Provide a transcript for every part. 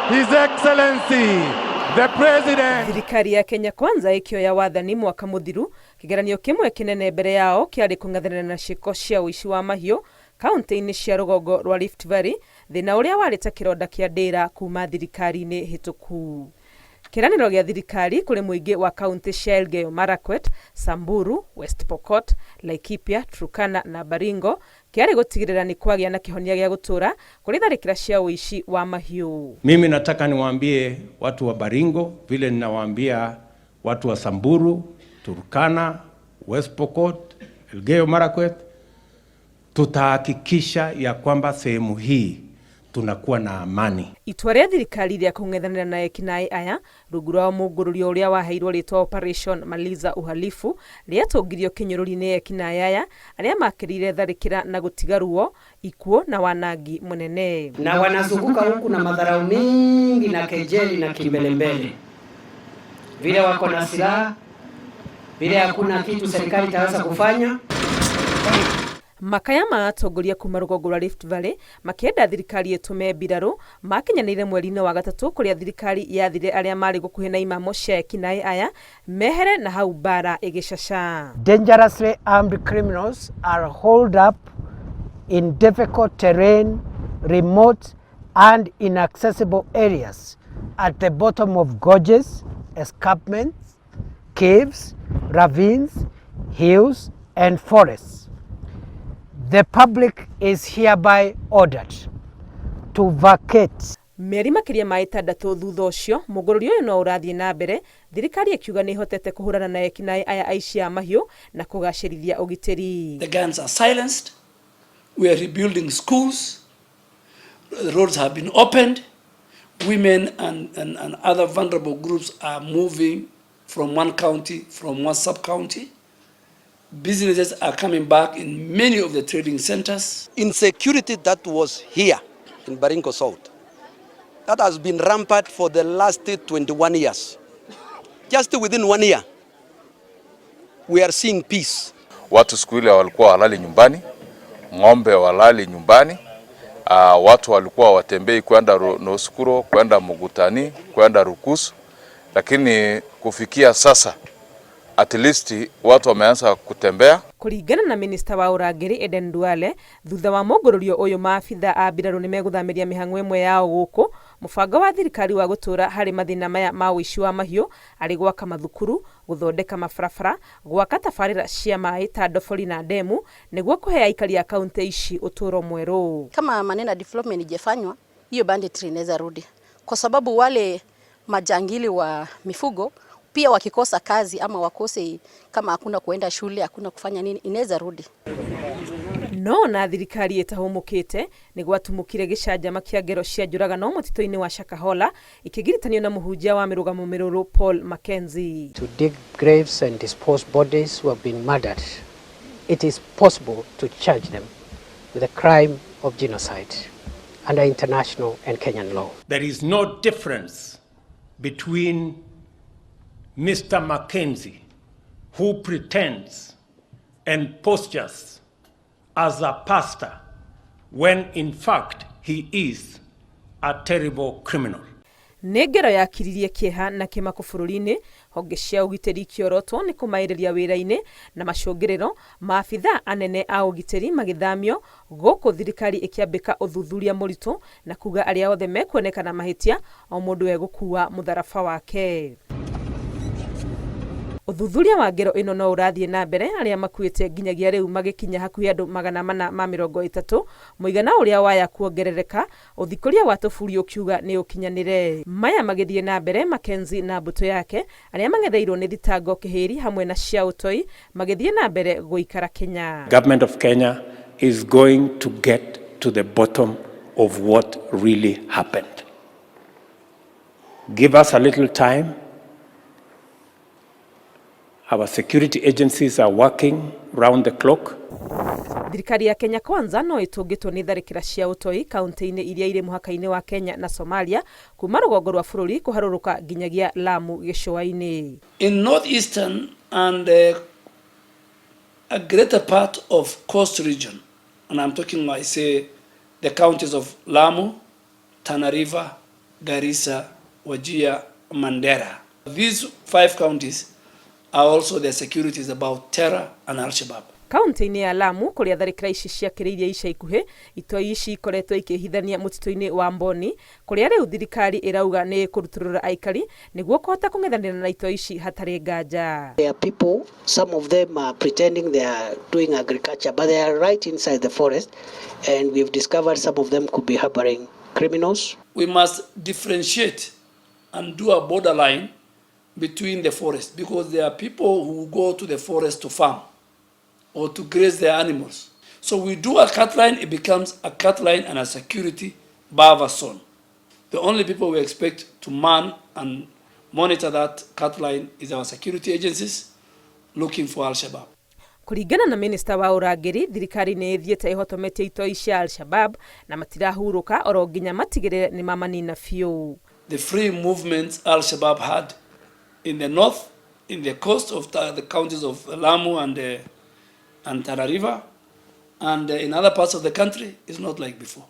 His Excellency, the President. Thirikari ya Kenya Kwanza ĩkĩoya wathani mwaka mũthiru, kĩgeranio kĩmwe kĩnene mbere yao kĩarĩ kũng'ethanĩra na ciĩko cia ũici wa mahiũ kaunti-inĩ cia rũgongo rwa Rift Valley, thĩna ũrĩa warĩ ta kĩronda kĩa ndĩra kuma thirikari-inĩ hĩtũku. Kĩranĩro gĩa thirikari kũrĩ mũingĩ wa kaunti cia Elgeyo Marakwet, Samburu, West Pokot, Laikipia, Turkana na Baringo kĩarĩ gũtigĩrĩra nĩ kwagĩa na kĩhonia gĩa gũtũra kũrĩ tharĩkĩra cia ũici wa mahiũ. Mimi nataka niwaambie watu wa Baringo vile ninawaambia watu wa Samburu, Turkana, West Pokot, Elgeyo Marakwet, tutahakikisha ya kwamba sehemu hii tunakuwa na amani. Itua rĩa thirikari rĩa kũng'ethanĩra na ekinaĩ aya rungu rwa mũngũrũrio ũrĩa waheirwo rĩtwa Operation Maliza Uhalifu rĩatũngirio kĩnyũrũri-inĩ ekinaĩ aya arĩa makĩrire tharĩkĩra na gũtiga ruo, ikuũ na wanangi mũnene. Na wanazunguka huku na madharau mingi na kejeli na kimbelembele, vile wako na silaha, vile hakuna kitu serikali itaweza kufanya. Makaya ma atongoria kuma rũgongo rwa Rift Valley makĩenda thirikari ĩtũme mbirarũ makinyanĩire mweri-inĩ wa gatatũ kũrĩa thirikari yathire arĩa marĩ gũkuhĩ na imamo cia ekinaĩ aya mehere na hau bara ĩgĩcaca. Dangerously armed criminals are holed up in difficult terrain, remote and inaccessible areas at the bottom of gorges, escarpments, caves, ravines, hills and forests. The public is hereby ordered to vacate. Mĩeri makĩria ma 6 thutha ũcio mũngũrũrio ũyũ no ũrathiĩ na mbere, thirikari ĩkiuga nĩ ĩhotete kũhũrana na ekinaĩ aya aici a mahiũ na kũgacĩrithia ũgitĩri. The guns are silenced. We are rebuilding schools. The roads have been opened. Women and other vulnerable groups are moving from one county, from one sub-county. Businesses are coming back in many of the trading centers. Insecurity that was here in Baringo South, that has been rampant for the last 21 years. Just within 1 year, we are seeing peace. Watu siku ile walikuwa walali nyumbani, ng'ombe walali nyumbani, watu walikuwa watembei kwenda Noskuro, kwenda Mugutani, kwenda Rukusu, lakini kufikia sasa at least watu wameanza kutembea. Kũringana na minista wa ũrangĩri Eden Duale, thutha wa mũngũrũrio ũyũ maabitha a mbirarũ nĩ megũthamiria mĩhang'o ĩmwe yao gũkũ, mũbango wa thirikari wa gũtũra harĩ mathĩna maya ma ũici wa mahiũ arĩ gwaka mathukuru, gũthondeka mabarabara, gwaka tabarĩra cia maĩ ta ndobori na ndemu nĩguo kũhe aikari a kaunti ici ũtũro mwerũ. Kama maneno development ijefanywa, hiyo banditry inaweza rudi, kwa sababu wale majangili wa mifugo pia wakikosa kazi ama wakose, kama hakuna kuenda shule, hakuna kufanya nini, inaweza rudi. No na thirikari ĩtahũmũkĩte nĩ gwatumũkire gĩcanjama kĩa ngero cia njũragano mũtitũ-inĩ wa Shakahola ikĩgiritanio na mũhunjia wa mĩrũgamo mĩrũrũ Paul Mackenzie. To dig graves and dispose bodies who have been murdered, it is possible to charge them with a crime of genocide under international and Kenyan law. There is no difference between Mr. Mackenzie, who pretends and postures as a pastor when in fact he is a terrible criminal. Nĩ ngero yakiririe kĩeha na kĩmako bũrũri-inĩ, honge cia ũgitĩri ikĩorotwo nĩ kũmaĩrĩria wĩra-inĩ na macũngĩrĩro, maabitha anene a ũgitĩri magĩthamio gũkũ thirikari ĩkĩambĩka ũthuthuria mũritũ na kuga arĩa othe mekuonekana mahĩtia o mũndũ egũkua mũtharaba wake. Ũthuthuria wa ngero ĩno no ũrathiĩ na mbere, arĩa makuĩte nginyagia rĩu magĩkinya hakuhĩ andũ 430, mũigana ũrĩa waya kuongerereka, ũthikũria wa tũburi ũkiuga nĩ ũkinyanĩre. Maya magĩthiĩ na mbere, Mackenzie na mbũtũ yake arĩa mang'etheirwo nĩ thitango kĩhĩri hamwe na cia ũtoi magĩthiĩ na mbere gũikara Kenya. Government of Kenya is going to get to the bottom of what really happened. Give us a little time. Our security agencies are working round the clock. Thirikari ya Kenya Kwanza no ĩtũngĩtwo nĩ tharĩkĩra cia ũtoi kaunti-inĩ iria irĩ mũhaka-inĩ wa Kenya na Somalia kuma rũgongo rwa bũrũri kũharũrũka nginyagia Lamu gĩcũa-inĩ. In northeastern and a greater part of coast region, and I'm talking, I say, the counties of Lamu, Tana River, Garissa, Wajir, Mandera. These 5 counties are also their securities about terror and Al-Shabaab. Kaunti-inĩ ya Lamu kuria tharĩkĩra ici ciakĩrĩirie ica ikuhĩ, itoi ici ikoretwo ikĩhithania mũtitũ-inĩ wa Mboni, kuria rĩu thirikari irauga nĩ kũrutũrũra aikari nĩguo kũhota kũng'ethanĩra na itoi ici hatarĩ nganja. There are people, some of them are pretending they are doing agriculture, but they are right inside the forest, and we've discovered some of them could be harboring criminals. We must differentiate and do a borderline between the forest, because there are people who go to the forest to farm or to graze their animals. So we do a cut line, it becomes a cut line and a security buffer zone. The only people we expect to man and monitor that cut line is our security agencies looking for Al-Shabaab. Kuringana na minista wa urangiri, thirikari nĩ ĩthiĩte ĩhotometie itoi cia Al-Shabaab na matirahurũka oro nginya matigĩrĩre nĩ mamanina biũ. The free movements Al-Shabaab had in the north, in the coast of the counties of Lamu and Tana River, and in other parts of the country is not like before.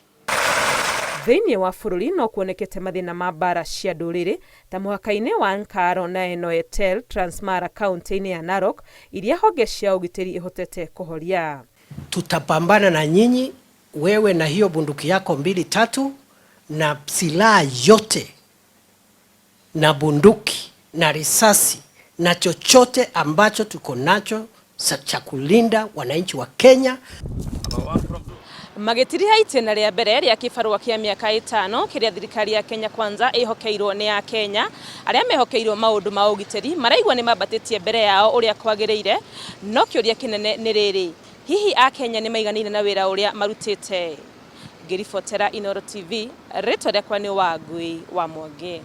Thĩinĩ wa bũrũri no kuonekete mathĩna ma mbara cia ndũrĩrĩ ta mũhaka-inĩ wa Nkaro na Enoetel Transmara kaunti-inĩ ya Narok iria honge cia ũgitĩri ihotete kũhoria. Tutapambana na nyinyi, wewe na hiyo bunduki yako 2-3 na silaha yote na bunduki na risasi na chochote ambacho tuko nacho cha kulinda wananchi wa Kenya. Magĩtiriha itĩna rĩa mbere rĩa kĩbarũa kĩa mĩaka 5 kĩrĩa thirikari ya Kenya Kwanza ĩhokeirwo nĩ ya Kenya, arĩa mehokeirwo maũndũ ma ũgitĩri maraigua nĩ mambatĩtie mbere yao ũrĩa kwagĩrĩire, no kĩũria kĩnene nĩ rĩrĩ, hihi a Kenya nĩ maiganĩire na wĩra ũrĩa marutĩte? Ngĩribotera Inooro TV, rĩtwa rĩakwa nĩ Wangui wa Mwangi.